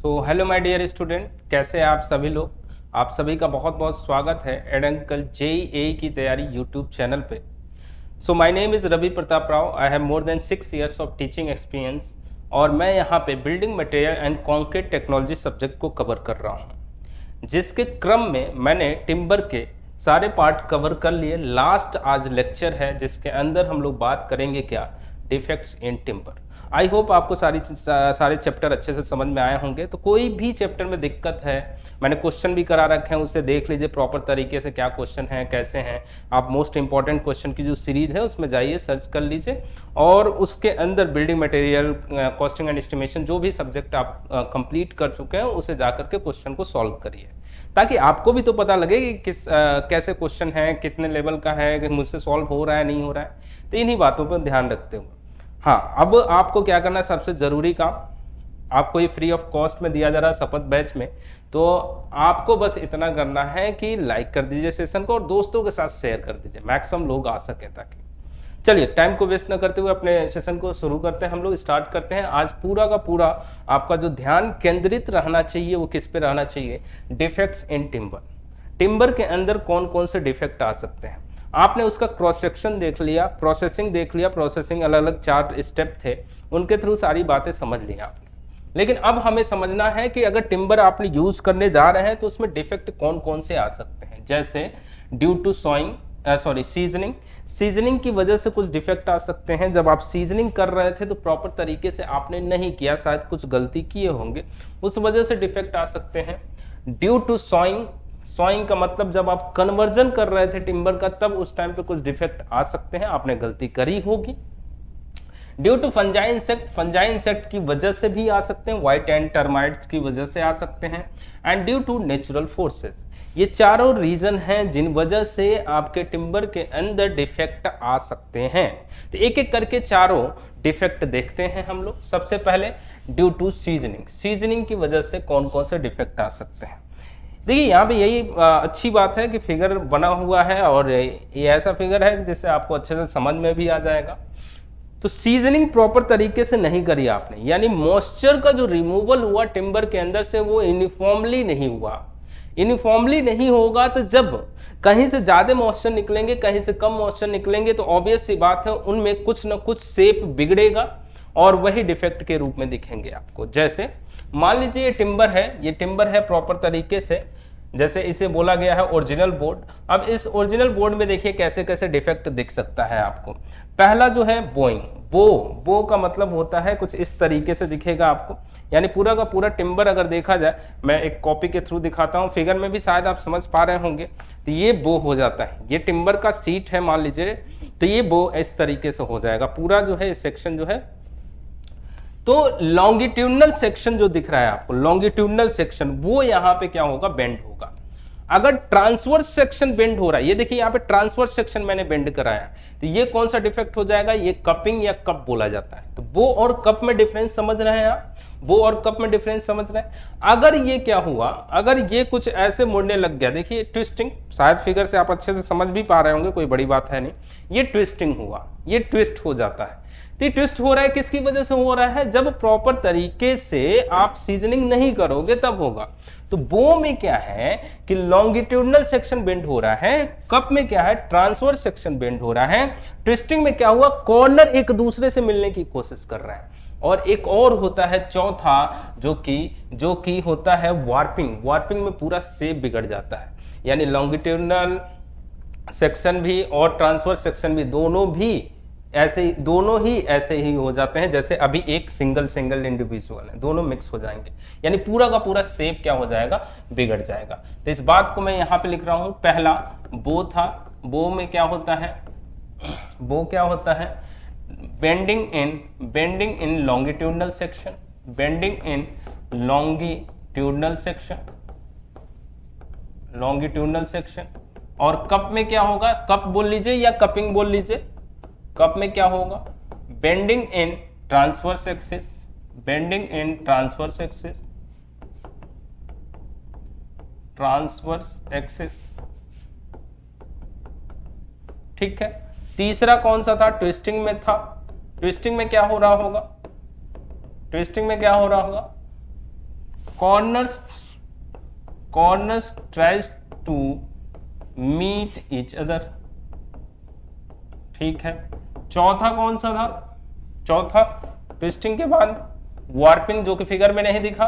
Hello my dear student, कैसे हैं आप सभी लोग। आप सभी का बहुत बहुत स्वागत है एड अंकल जेईई की तैयारी यूट्यूब चैनल पे। My name is Ravi Pratap Rao. I have more than 6 years of teaching experience और मैं यहाँ पे building material and concrete technology subject को कवर कर रहा हूँ, जिसके क्रम में मैंने टिम्बर के सारे पार्ट कवर कर लिए। लास्ट आज लेक्चर है जिसके अंदर हम लोग बात करेंगे क्या, defects in timber. I hope आपको सारे चैप्टर अच्छे से समझ में आए होंगे। तो कोई भी चैप्टर में दिक्कत है, मैंने क्वेश्चन भी करा रखे हैं, उसे देख लीजिए प्रॉपर तरीके से क्या क्वेश्चन है, कैसे हैं। आप मोस्ट इंपॉर्टेंट क्वेश्चन की जो सीरीज है उसमें जाइए, सर्च कर लीजिए और उसके अंदर building material, costing and estimation, जो भी सब्जेक्ट आप कंप्लीट कर चुके हैं उसे जाकर के क्वेश्चन को सॉल्व करिए, ताकि आपको भी तो पता लगे कि कैसे क्वेश्चन है, कितने लेवल का है, कि मुझसे सॉल्व हो रहा है नहीं हो रहा है। तो इन्हीं बातों पर ध्यान रखते हुए हाँ, अब आपको क्या करना है, सबसे जरूरी काम आपको ये फ्री ऑफ कॉस्ट में दिया जा रहा है शपथ बैच में। तो आपको बस इतना करना है कि लाइक कर दीजिए सेशन को और दोस्तों के साथ शेयर कर दीजिए, मैक्सिमम लोग आ सके ताकि। चलिए टाइम को वेस्ट न करते हुए अपने सेशन को शुरू करते हैं। हम लोग स्टार्ट करते हैं। आज पूरा का पूरा आपका जो ध्यान केंद्रित रहना चाहिए वो किस पे रहना चाहिए, डिफेक्ट्स इन टिम्बर। टिम्बर के अंदर कौन कौन से डिफेक्ट आ सकते हैं। आपने उसका क्रॉस सेक्शन देख लिया, प्रोसेसिंग देख लिया, प्रोसेसिंग अलग अलग 4 स्टेप थे, उनके थ्रू सारी बातें समझ ली आपने। लेकिन अब हमें समझना है कि अगर टिम्बर आपने यूज करने जा रहे हैं तो उसमें डिफेक्ट कौन कौन से आ सकते हैं। जैसे ड्यू टू सीजनिंग, सीजनिंग की वजह से कुछ डिफेक्ट आ सकते हैं। जब आप सीजनिंग कर रहे थे तो प्रॉपर तरीके से आपने नहीं किया, शायद कुछ गलती किए होंगे, उस वजह से डिफेक्ट आ सकते हैं। ड्यू टू सॉइंग, सॉइंग का मतलब जब आप कन्वर्जन कर रहे थे टिम्बर का, तब उस टाइम पे कुछ डिफेक्ट आ सकते हैं, आपने गलती करी होगी। Due to fungi insect, fungi insect की वजह से भी आ सकते हैं, व्हाइट एंड टर्माइट्स की वजह से आ सकते हैं। And due to natural forces, ये चारों रीजन हैं जिन वजह से आपके टिम्बर के अंदर डिफेक्ट आ सकते हैं। तो एक एक करके चारों डिफेक्ट देखते हैं हम लोग। सबसे पहले ड्यू टू सीजनिंग, सीजनिंग की वजह से कौन कौन से डिफेक्ट आ सकते हैं। देखिए यहाँ पे यही अच्छी बात है कि फिगर बना हुआ है और ये ऐसा फिगर है जिससे आपको अच्छे से समझ में भी आ जाएगा। तो सीजनिंग प्रॉपर तरीके से नहीं करी आपने, यानी मॉइस्चर का जो रिमूवल हुआ टिम्बर के अंदर से वो यूनिफॉर्मली नहीं हुआ। यूनिफॉर्मली नहीं होगा तो जब कहीं से ज्यादा मॉइस्चर निकलेंगे, कहीं से कम मॉइस्चर निकलेंगे, तो ऑब्वियस सी बात है उनमें कुछ ना कुछ शेप बिगड़ेगा और वही डिफेक्ट के रूप में दिखेंगे आपको। जैसे मान लीजिए ये टिम्बर है, ये टिम्बर है प्रॉपर तरीके से, जैसे इसे बोला गया है ओरिजिनल बोर्ड। अब इस ओरिजिनल बोर्ड में देखिए कैसे कैसे डिफेक्ट दिख सकता है आपको। पहला जो है बोइंग, बो का मतलब होता है कुछ इस तरीके से दिखेगा आपको, यानी पूरा का पूरा टिम्बर अगर देखा जाए, मैं एक कॉपी के थ्रू दिखाता हूँ, फिगर में भी शायद आप समझ पा रहे होंगे। तो ये बो हो जाता है, ये टिम्बर का सीट है मान लीजिए, तो ये बो इस तरीके से हो जाएगा पूरा जो है सेक्शन जो है। तो लॉन्गिट्यूडनल सेक्शन जो दिख रहा है आपको, लॉन्गिट्यूडनल सेक्शन वो यहाँ पे क्या होगा, बेंड होगा। अगर ट्रांसवर्स सेक्शन बेंड हो रहा है, ये देखिए यहाँ पे ट्रांसवर्स सेक्शन मैंने बेंड कराया, तो ये कौन सा डिफेक्ट हो जाएगा, ये कपिंग या कप बोला जाता है। तो वो और कप में डिफरेंस समझ रहे हैं आप, वो और कप में डिफरेंस समझ रहे हैं। अगर ये क्या हुआ, अगर ये कुछ ऐसे मुड़ने लग गया, देखिए ट्विस्टिंग, शायद फिगर से आप अच्छे से समझ भी पा रहे होंगे, कोई बड़ी बात है नहीं, ये ट्विस्टिंग हुआ, ये ट्विस्ट हो जाता है। तो ट्विस्ट हो रहा है किसकी वजह से हो रहा है, जब प्रॉपर तरीके से आप सीजनिंग नहीं करोगे तब होगा। तो बो में क्या है कि लॉन्गिट्यूडनल सेक्शन बेंड हो रहा है, कप में क्या है ट्रांसवर्स सेक्शन बेंड हो रहा है, ट्विस्टिंग में क्या हुआ कॉर्नर एक दूसरे से मिलने की कोशिश कर रहा है। और एक और होता है चौथा, जो कि होता है वार्पिंग, वार्पिंग में पूरा शेप बिगड़ जाता है, यानी लॉन्गिट्यूडनल सेक्शन भी और ट्रांसवर्स सेक्शन भी दोनों ही ऐसे ही हो जाते हैं जैसे अभी एक सिंगल इंडिविजुअल है, दोनों मिक्स हो जाएंगे, यानी पूरा का पूरा शेप क्या हो जाएगा, बिगड़ जाएगा। तो इस बात को मैं यहाँ पे लिख रहा हूं। पहला बो था, बो में क्या होता है, बो क्या होता है, बेंडिंग इन लॉन्गिट्यूडनल सेक्शन, बेंडिंग इन लॉन्गिट्यूडनल सेक्शन। और कप में क्या होगा, कप बोल लीजिए या कपिंग बोल लीजिए, कप में क्या होगा, बेंडिंग इन ट्रांसवर्स एक्सिस, बेंडिंग इन ट्रांसवर्स एक्सिस, ठीक है। तीसरा कौन सा था, ट्विस्टिंग में था। ट्विस्टिंग में क्या हो रहा होगा, ट्विस्टिंग में क्या हो रहा होगा, corners tries to meet each other। ठीक है, चौथा कौन सा था? चौथा ट्विस्टिंग के बाद वार्पिंग, जो कि फिगर में नहीं दिखा।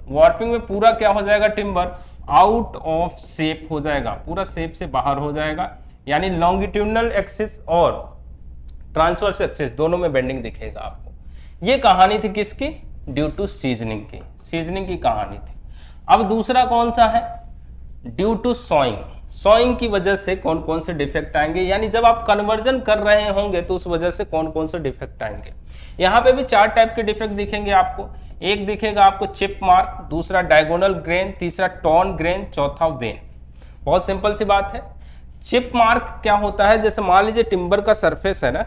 वार्पिंग में पूरा क्या हो जाएगा? टिम्बर आउट ऑफ शेप हो जाएगा, पूरा शेप से बाहर हो जाएगा, यानी लॉन्गिट्यूडनल एक्सिस और ट्रांसवर्स एक्सिस दोनों में बेंडिंग दिखेगा आपको। ये कहानी थी किसकी? ड्यू टू सीजनिंग की, सीजनिंग की कहानी थी। अब दूसरा कौन सा है? Due to sawing. सॉइंग की वजह से कौन कौन से डिफेक्ट आएंगे, यानी जब आप कन्वर्जन कर रहे होंगे तो उस वजह से कौन कौन से डिफेक्ट आएंगे। यहाँ पे भी 4 टाइप के डिफेक्ट दिखेंगे आपको। एक दिखेगा आपको चिप मार्क, दूसरा डायगोनल ग्रेन, तीसरा टॉर्न ग्रेन, चौथा वेन। बहुत सिंपल सी बात है। चिप मार्क क्या होता है? जैसे मान लीजिए टिम्बर का सरफेस है ना,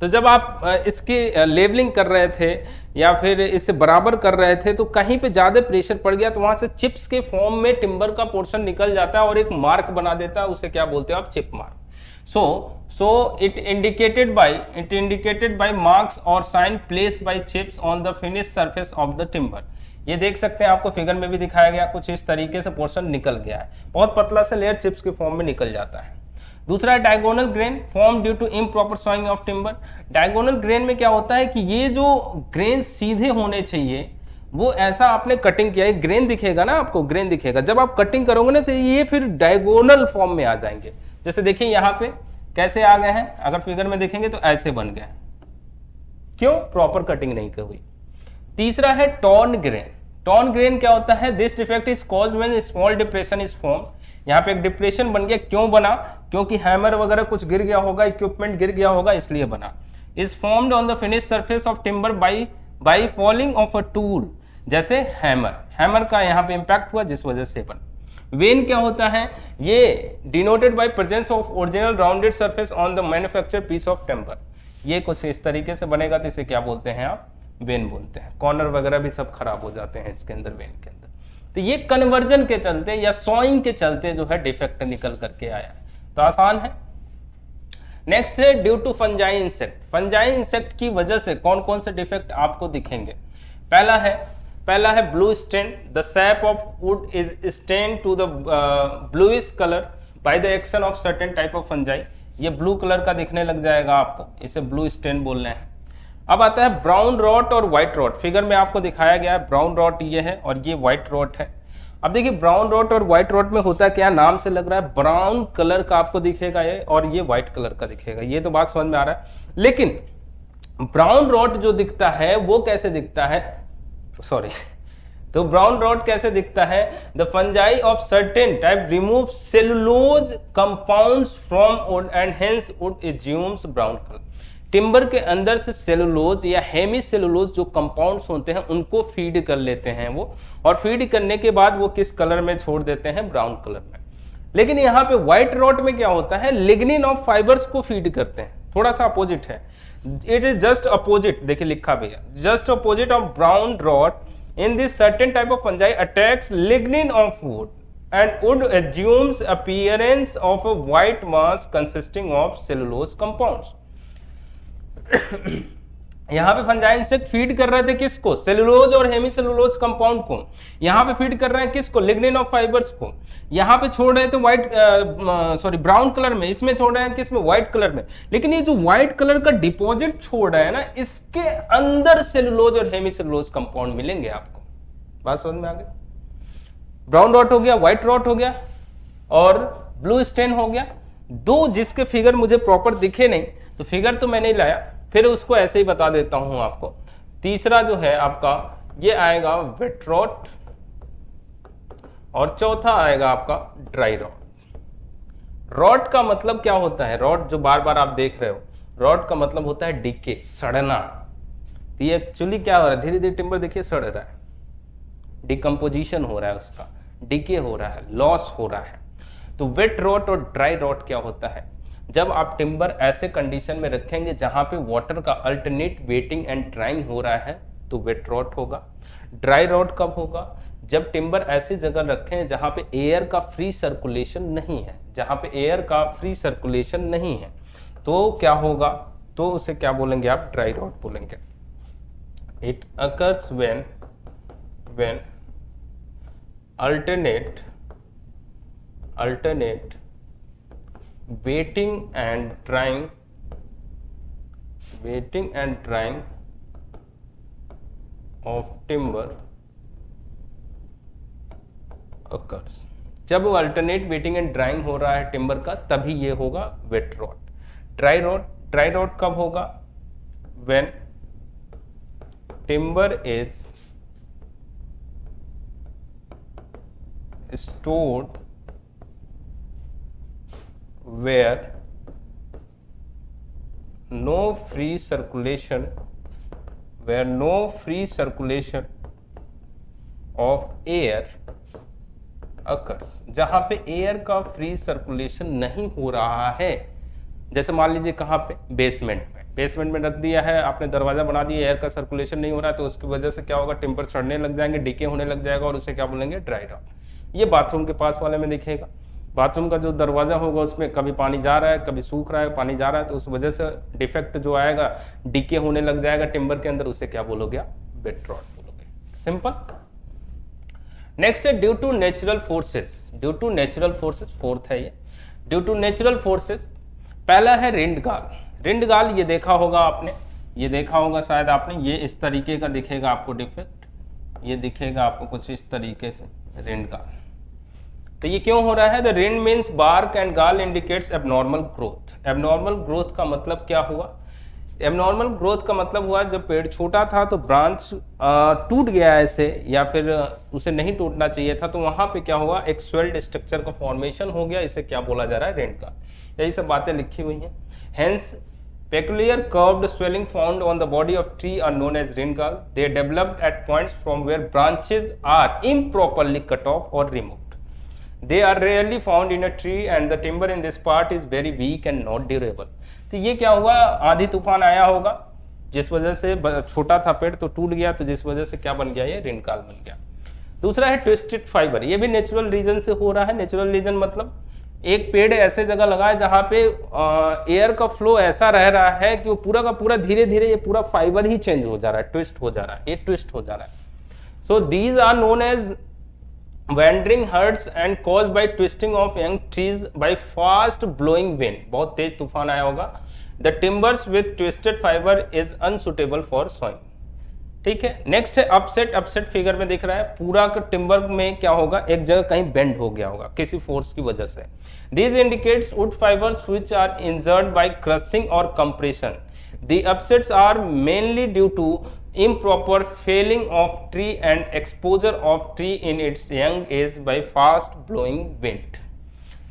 तो जब आप इसकी लेवलिंग कर रहे थे या फिर इसे बराबर कर रहे थे तो कहीं पे ज्यादा प्रेशर पड़ गया तो वहां से चिप्स के फॉर्म में टिम्बर का पोर्शन निकल जाता है और एक मार्क बना देता है, उसे क्या बोलते हो आप? Chip mark. So it indicated by marks और sign placed by chips on the finish surface of the timber. ये देख सकते हैं, आपको फिगर में भी दिखाया गया, कुछ इस तरीके से पोर्शन निकल गया है, बहुत पतला सा लेयर चिप्स के फॉर्म में निकल जाता है। दूसरा है diagonal grain, form due to improper sawing of timber. Diagonal grain में क्या होता है कि ये जो ग्रेन सीधे होने चाहिए वो ऐसा आपने कटिंग किया है, ग्रेन दिखेगा ना आपको, ग्रेन दिखेगा। जब आप कटिंग करोगे ना तो ये फिर डायगोनल फॉर्म में आ जाएंगे। जैसे देखिए यहाँ पे कैसे आ गए हैं, अगर फिगर में देखेंगे तो ऐसे बन गए। क्यों? प्रॉपर कटिंग नहीं हुई। तीसरा है टॉर्न ग्रेन। टॉर्न ग्रेन क्या होता है? This defect is caused when small depression is form. यहाँ पे एक डिप्रेशन बन गया, क्यों बना? क्योंकि हैमर वगैरह कुछ गिर गया होगा, इक्विपमेंट गिर गया होगा, इसलिए बना। Is formed on the finish surface of timber by falling of a tool, जैसे हैमर का यहाँ पे इंपैक्ट हुआ जिस वजह से बना। वेन क्या होता है? ये denoted by presence of original rounded surface on the manufacture piece of timber. ये कुछ इस तरीके से बनेगा तो इसे क्या बोलते हैं आप? वेन बोलते हैं। कॉर्नर वगैरह भी सब खराब हो जाते हैं इसके अंदर, वेन के अंदर। तो ये कन्वर्जन के चलते या सॉइंग के चलते जो है डिफेक्ट निकल करके आया है, तो आसान है। नेक्स्ट है due to fungi insect. Fungi insect की वजह से कौन कौन से डिफेक्ट आपको दिखेंगे? पहला है blue stain. The sap of wood is stain to the bluish colour by the action of certain type of fungi. ये ब्लू कलर का दिखने लग जाएगा आपको, इसे ब्लू स्टेन बोल रहे हैं। अब आता है ब्राउन रॉट और व्हाइट रॉट। फिगर में आपको दिखाया गया है, ब्राउन रॉट ये है और ये व्हाइट रॉट है। अब देखिए ब्राउन रॉट और व्हाइट रॉट में होता क्या, नाम से लग रहा है ब्राउन कलर का आपको दिखेगा ये, और ये व्हाइट कलर का दिखेगा। ये तो बात समझ में आ रहा है। लेकिन ब्राउन रॉट जो दिखता है वो कैसे दिखता है? तो ब्राउन रॉट कैसे दिखता है? The fungi of certain type remove cellulose compounds from would and hence would assumes brown colour. Timber के अंदर से सेलुलोज या हेमी सेलुलोज जो कंपाउंड्स होते हैं उनको फीड कर लेते हैं वो, और फीड करने के बाद वो किस कलर में छोड़ देते हैं? ब्राउन कलर में। लेकिन यहाँ पे व्हाइट रॉट में क्या होता है? लिग्निन ऑफ फाइबर्स को फीड करते हैं, थोड़ा सा अपोजिट है। इट इज जस्ट अपोजिट, देखिए लिखा भी है, just opposite of brown rot. In this certain type of fungi attacks lignin of wood and wood assumes appearance of a white mass consisting of cellulose compounds। यहाँ पे fungi insect feed कर रहे थे किसको? सेलुलोज और Hemy cellulose compound को। यहाँ पे फीड कर रहे हैं किसको? लिग्निन ऑफ फाइबर्स को। यहाँ पे छोड़ रहे थे ब्राउन कलर में, इसमें छोड़ रहे हैं किसमें? व्हाइट कलर में। लेकिन ये जो व्हाइट कलर का डिपॉजिट छोड़ रहा है ना, इसके अंदर सेलुलोज और हेमी सेलुलोज कंपाउंड मिलेंगे आपको। बात समझ में आ गई? ब्राउन रॉट हो गया, व्हाइट रॉट हो गया और ब्लू स्टेन हो गया। दो जिसके फिगर मुझे प्रॉपर दिखे नहीं, तो फिगर तो मैंने लाया, फिर उसको ऐसे ही बता देता हूं आपको। तीसरा जो है आपका ये आएगा वेट रॉट, और चौथा आएगा आपका ड्राई रॉट। रॉट का मतलब क्या होता है? रॉट जो बार बार आप देख रहे हो, रॉट का मतलब होता है डिके, सड़ना। तो ये एक्चुअली क्या हो रहा है? धीरे धीरे टिम्बर देखिए सड़ रहा है, डिकम्पोजिशन हो रहा है, उसका डिके हो रहा है, लॉस हो रहा है। तो वेट रॉट और ड्राई रॉट क्या होता है? जब आप टिम्बर ऐसे कंडीशन में रखेंगे जहां पे वाटर का अल्टरनेट वेटिंग एंड ड्राइंग हो रहा है तो वेट रॉट होगा। ड्राई रॉट कब होगा? जब टिम्बर ऐसी जगह रखें जहां पे एयर का फ्री सर्कुलेशन नहीं है, जहां पे एयर का फ्री सर्कुलेशन नहीं है तो क्या होगा? तो उसे क्या बोलेंगे आप? ड्राई रॉट बोलेंगे। It occurs when alternate wetting and drying of timber occurs। जब वो अल्टरनेट वेटिंग एंड ड्राइंग हो रहा है टिम्बर का, तभी ये होगा वेट रॉट। ड्राई रॉट कब होगा? When timber is stored where no free circulation of air occurs, जहां पे एयर का फ्री सर्कुलेशन नहीं हो रहा है। जैसे मान लीजिए कहाँ पे? बेसमेंट में रख दिया है आपने, दरवाजा बना दिया, एयर का सर्कुलेशन नहीं हो रहा है, तो उसकी वजह से क्या होगा? टिम्बर सड़ने लग जाएंगे, डीके होने लग जाएगा, और उसे क्या बोलेंगे? Dry rot. ये बाथरूम के पास वाले में दिखेगा। बाथरूम का जो दरवाजा होगा उसमें कभी पानी जा रहा है, कभी सूख रहा है, पानी जा रहा है, तो उस वजह से डिफेक्ट जो आएगा, डीके होने लग जाएगा टिम्बर के अंदर, उसे क्या बोलोगे? वेट रॉट बोलोगे। सिंपल। नेक्स्ट है due to natural forces. Fourth है ये। ड्यू टू नेचुरल फोर्सेस, पहला है रिंडगाल। ये देखा होगा आपने, ये देखा होगा शायद आपने, ये इस तरीके का दिखेगा आपको डिफेक्ट, ये दिखेगा आपको कुछ इस तरीके से रिंडगाल। तो ये क्यों हो रहा है? The rind means bark and gall indicates abnormal growth. Abnormal growth का मतलब क्या हुआ? एबनॉर्मल ग्रोथ का मतलब हुआ जब पेड़ छोटा था तो ब्रांच टूट गया ऐसे, या फिर उसे नहीं टूटना चाहिए था, तो वहां पे क्या हुआ? एक स्वेल्ड स्ट्रक्चर का फॉर्मेशन हो गया। इसे क्या बोला जा रहा है? रिंडगाल। यही सब बातें लिखी हुई हैं। Hence peculiar curved swelling found on the body of tree are known as rindgal. They developed at points from where branches are improperly cut off or removed. They are rarely found in a tree and the timber in this part is very weak and not durable. तो ये क्या हुआ? आंधी तूफान आया होगा, जिस वजह से छोटा था पेड़ तो टूट गया, तो जिस वजह से क्या बन गया? ये रिंडगाल बन गया। दूसरा है ट्विस्टेड फाइबर। ये भी नेचुरल रीजन से हो रहा है। नेचुरल रीजन मतलब एक पेड़ ऐसे जगह लगाए जहां पे एयर का फ्लो ऐसा रह रहा है कि वो पूरा का पूरा धीरे धीरे ये पूरा फाइबर ही चेंज हो जा रहा है, ट्विस्ट हो जा रहा है, ये ट्विस्ट हो जा रहा है। So these are known as wandering herds and caused by twisting of young trees by fast blowing wind। बहुत तेज तूफान आया होगा। The timbers with twisted fiber is unsuitable for sowing। ठीक है। नेक्स्ट है अपसेट फिगर में दिख रहा है, पूरा का टिम्बर में क्या होगा? एक जगह कहीं बेंड हो गया होगा किसी फोर्स की वजह से। These indicates wood fibers which are injured by crushing or compression। The upsets are mainly due to improper felling of tree and exposure of tree in its young age by fast blowing wind।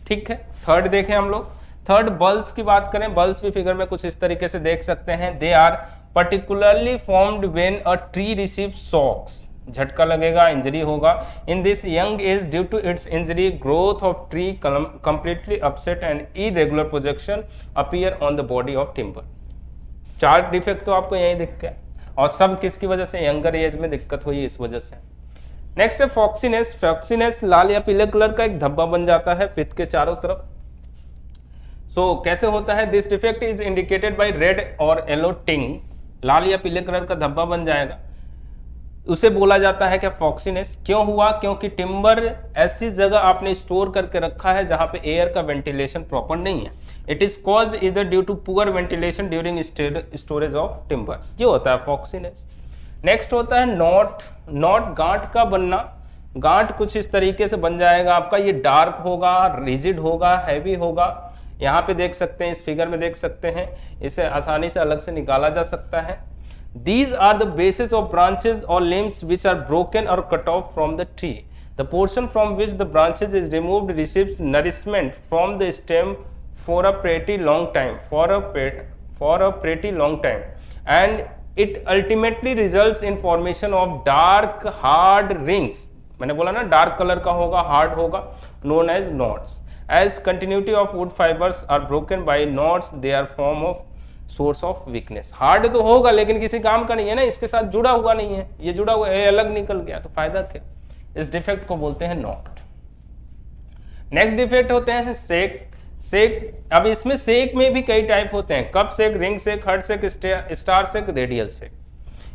ठीक है। Third देखें हम लोग। Third balls की बात करें, balls भी figure में कुछ इस तरीके से देख सकते हैं। They are particularly formed when a tree receives shocks। झटका लगेगा, इंजरी होगा। In this young age, due to its injury, growth of tree completely upset and irregular projection appear on the body of timber। चार defect तो आपको यही दिखते हैं, और सब किसकी वजह से? यंगर एज में दिक्कत हुई इस वजह से। नेक्स्ट है फॉक्सीनेस। फॉक्सीनेस लाल या पीले कलर का एक धब्बा बन जाता है पित्त के चारों तरफ। कैसे होता है? This defect is indicated by red और येलो टिंग। लाल या पीले कलर का धब्बा बन जाएगा, उसे बोला जाता है क्या? फॉक्सीनेस। क्यों हुआ? क्योंकि टिम्बर ऐसी जगह आपने स्टोर करके रखा है जहां पे एयर का वेंटिलेशन प्रॉपर नहीं है। It is caused either due to poor ventilation during storage of timber. ये होता है फॉक्सीनेस। नेक्स्ट होता है नॉट। गांठ का बनना। गांठ कुछ इस तरीके से बन जाएगा आपका। ये डार्क होगा, रिजिड होगा, हैवी होगा। यहाँ पे देख सकते हैं, इस फिगर में देख सकते हैं, इसे आसानी से अलग से निकाला जा सकता है। These are the bases of branches or limbs which are broken or cut off from the tree. The portion from which the branches is removed receives nourishment from the stem for a pretty long time, and it ultimately results in formation of dark hard rings। मैंने बोला ना dark colour का होगा, hard होगा, known as knots। As continuity of wood fibers are broken by knots, they are form of source of weakness। Hard तो होगा लेकिन किसी काम का नहीं है ना, इसके साथ जुड़ा हुआ नहीं है, ये जुड़ा हुआ है, अलग निकल गया, तो फायदा क्या? इस डिफेक्ट को बोलते हैं नॉट। नेक्स्ट डिफेक्ट होते हैं सेक। अब इसमें सेक में भी कई टाइप होते हैं। कप सेक, रिंग सेक, हर्ट सेक, स्टार सेक, रेडियल सेक।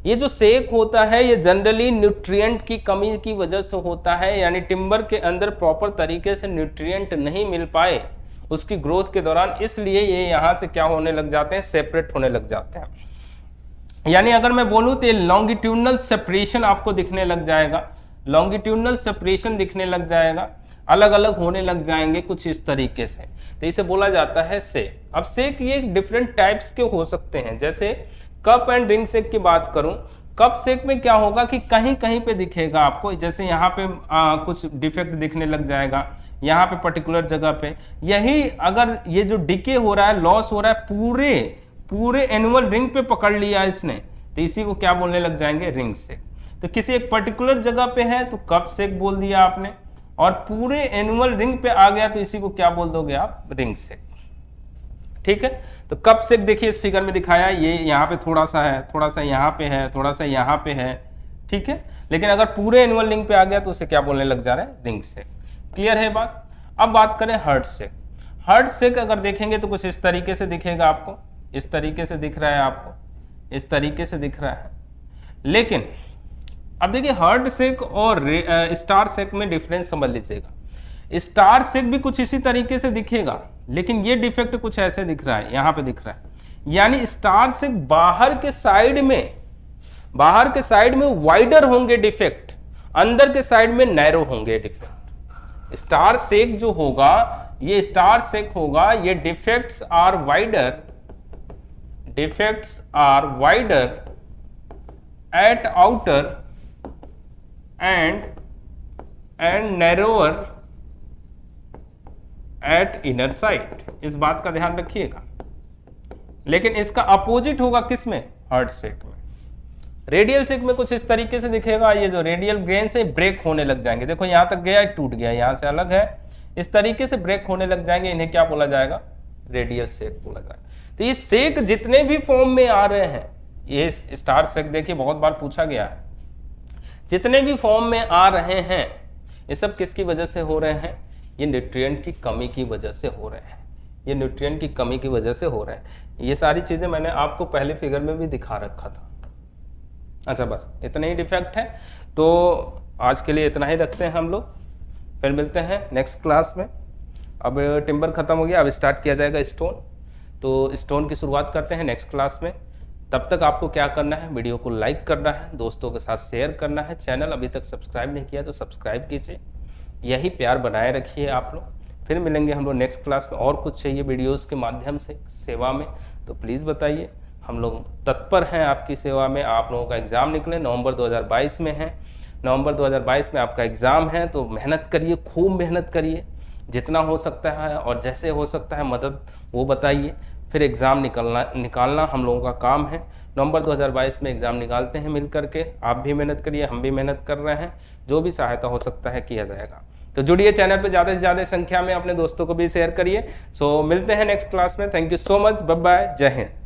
ये जो सेक होता है ये जनरली न्यूट्रिएंट की कमी की वजह से होता है, यानी टिम्बर के अंदर प्रॉपर तरीके से न्यूट्रिएंट नहीं मिल पाए उसकी ग्रोथ के दौरान, इसलिए ये यहाँ से क्या होने लग जाते हैं, सेपरेट होने लग जाते हैं। यानी अगर मैं बोलूँ तो लॉन्गिट्यूडनल सेपरेशन आपको दिखने लग जाएगा, लॉन्गिट्यूडनल सेपरेशन दिखने लग जाएगा, अलग अलग होने लग जाएंगे कुछ इस तरीके से, तो इसे बोला जाता है सेक। अब सेक ये डिफरेंट टाइप्स के हो सकते हैं, जैसे कप एंड रिंग सेक की बात करूं, कप सेक में क्या होगा कि कहीं कहीं पे दिखेगा आपको, जैसे यहाँ पे कुछ डिफेक्ट दिखने लग जाएगा, यहाँ पे पर्टिकुलर जगह पे, यही अगर ये जो डिके हो रहा है, लॉस हो रहा है पूरे एनुअल रिंग पे पकड़ लिया इसने, तो इसी को क्या बोलने लग जाएंगे, रिंग सेक। तो किसी एक पर्टिकुलर जगह पे है तो कप सेक बोल दिया आपने, और पूरे एनुअल रिंग पे आ गया तो इसी को क्या बोल दोगे आप, रिंग सेक। ठीक है, तो कप सेक देखिए इस फिगर में दिखाया, ये यहाँ पे थोड़ा सा है, थोड़ा सा यहाँ पे है, थोड़ा सा यहाँ पे है, ठीक है, लेकिन अगर पूरे एनुअल रिंग पे आ गया तो उसे क्या बोलने लग जा रहा है, रिंग सेक। क्लियर है बात। अब बात करें हर्ट सेक। हर्ट सेक अगर देखेंगे तो कुछ इस तरीके से दिखेगा आपको, इस तरीके से दिख रहा है आपको, इस तरीके से दिख रहा है। लेकिन अब देखिए हर्ट सेक और स्टार सेक में डिफरेंस समझ लीजिएगा। स्टार सेक भी कुछ इसी तरीके से दिखेगा, लेकिन ये डिफेक्ट कुछ ऐसे दिख रहा है, यहां पे दिख रहा है। यानी स्टार सेक बाहर के साइड में वाइडर होंगे डिफेक्ट, अंदर के साइड में नैरो होंगे डिफेक्ट। स्टार सेक जो होगा, ये स्टार सेक होगा, ये defects are wider at outer and narrower at inner side। इस बात का ध्यान रखिएगा। लेकिन इसका अपोजिट होगा किसमें, हर्ट सेक में। रेडियल सेक में कुछ इस तरीके से दिखेगा, ये जो रेडियल ग्रेन से ब्रेक होने लग जाएंगे, देखो यहां तक गया टूट गया, यहां से अलग है, इस तरीके से ब्रेक होने लग जाएंगे, इन्हें क्या बोला जाएगा, रेडियल सेक बोला जाएगा। तो ये सेक जितने भी फॉर्म में आ रहे हैं, ये स्टार सेक देखिए बहुत बार पूछा गया है, जितने भी फॉर्म में आ रहे हैं ये सब किसकी वजह से हो रहे हैं, ये न्यूट्रिएंट की कमी की वजह से हो रहे हैं, ये न्यूट्रिएंट की कमी की वजह से हो रहे हैं। ये सारी चीजें मैंने आपको पहले फिगर में भी दिखा रखा था। अच्छा, बस इतने ही डिफेक्ट है, तो आज के लिए इतना ही रखते हैं हम लोग, फिर मिलते हैं नेक्स्ट क्लास में। अब टिम्बर खत्म हो गया, अब स्टार्ट किया जाएगा स्टोन, तो स्टोन की शुरुआत करते हैं नेक्स्ट क्लास में। तब तक आपको क्या करना है, वीडियो को लाइक करना है, दोस्तों के साथ शेयर करना है, चैनल अभी तक सब्सक्राइब नहीं किया तो सब्सक्राइब कीजिए, यही प्यार बनाए रखिए आप लोग। फिर मिलेंगे हम लोग नेक्स्ट क्लास में, और कुछ चाहिए वीडियोस के माध्यम से सेवा में तो प्लीज़ बताइए, हम लोग तत्पर हैं आपकी सेवा में। आप लोगों का एग्ज़ाम निकले, नवंबर 2022 में है, नवंबर 2022 में आपका एग्ज़ाम है, तो मेहनत करिए, खूब मेहनत करिए, जितना हो सकता है और जैसे हो सकता है मदद वो बताइए, फिर एग्ज़ाम निकालना हम लोगों का काम है। नवंबर 2022 में एग्ज़ाम निकालते हैं मिल करके, आप भी मेहनत करिए, हम भी मेहनत कर रहे हैं, जो भी सहायता हो सकता है किया जाएगा। तो जुड़िए चैनल पे, ज़्यादा से ज़्यादा संख्या में अपने दोस्तों को भी शेयर करिए। सो मिलते हैं नेक्स्ट क्लास में। Thank you so much, bye bye, जय हिंद।